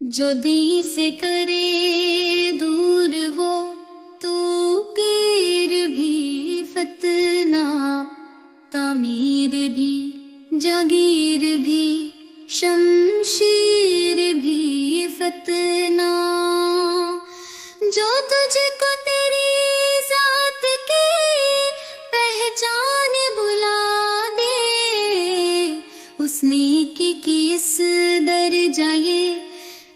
جو دل سے کرے دور وہ تو گیر بھی فتنہ، تعمیر بھی جاگیر بھی شمشیر بھی فتنہ، جو تجھ کو تیری ذات کی پہچان بلا دے، اس نیکی کی اس درجہ یہ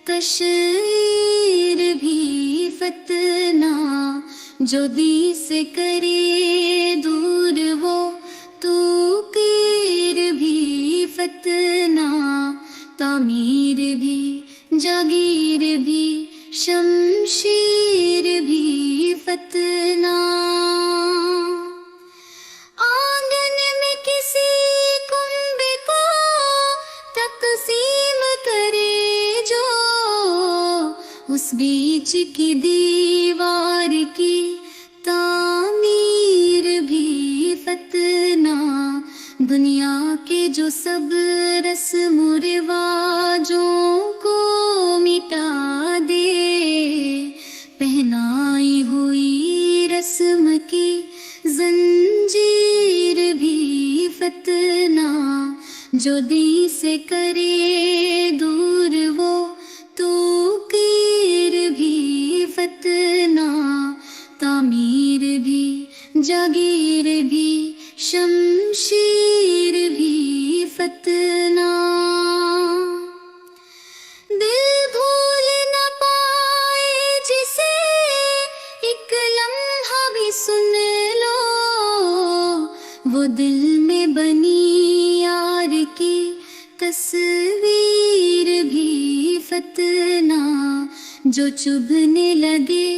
تشہیر بھی فتنہ، جو دی سے کرے دور وہ تو گیر بھی فتنہ، تعمیر بھی جاگیر بھی شمشیر بھی فتنہ، آنگن میں کسی کنب کو تقسیم کرے جو، اس بیچ کی دیوار کی تعمیر بھی فتنہ، دنیا کے جو سب رسم و رواجوں کو مٹا دے، پہنائی ہوئی رسم کی زنجیر بھی فتنہ، جو دی سے کرے دور وہ تو گیر بھی فتنہ، تعمیر بھی جاگیر بھی شمشیر بھی فتنہ، دل بھول نہ پائے جسے ایک لمحہ بھی سن لو، وہ دل میں بنی یار کی تصویر بھی فتنہ، جو چبھنے لگے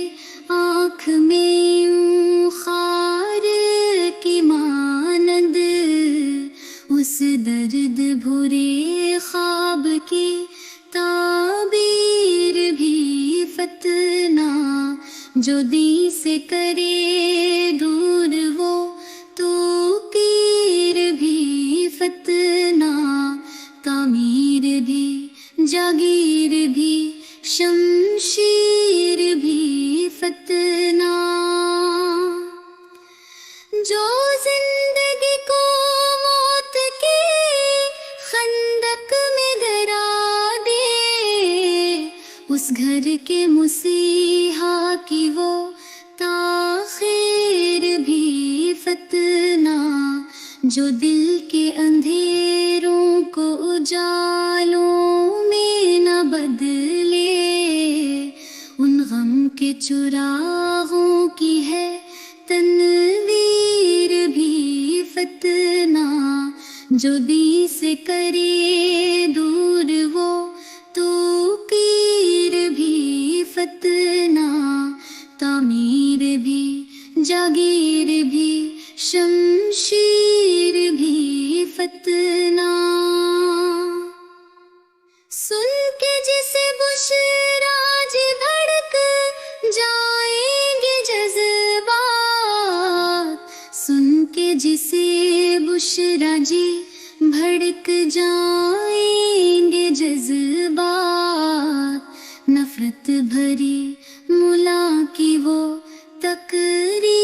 آنکھ میں یوں خار کی مانند، اس درد بھرے خواب کی تعبیر بھی فتنہ، جو دی سے کرے دور وہ تو گیر بھی فتنہ، تعمیر بھی جاگیر بھی شمشیر بھی فتنہ، جو زندگی کو موت کی خندق میں گرا دے، اس گھر کے مسیحا کی وہ تاخیر بھی فتنہ، جو دل کے اندھیروں کو اجالوں میں نہ بدلے، ان غم کے چراغوں کی ہے تنویر بھی فتنہ، جو دی سے کرے دور وہ تو گیر بھی فتنہ، تعمیر بھی جاگیر بھی شمشیر بھی فتنہ، سن کے جسے بشرا جی بھڑک جائیں گے جذبات، سن کے جسے بشرا جی بھڑک جائیں گے جذبات، نفرت بھری ملا کی وہ تقریر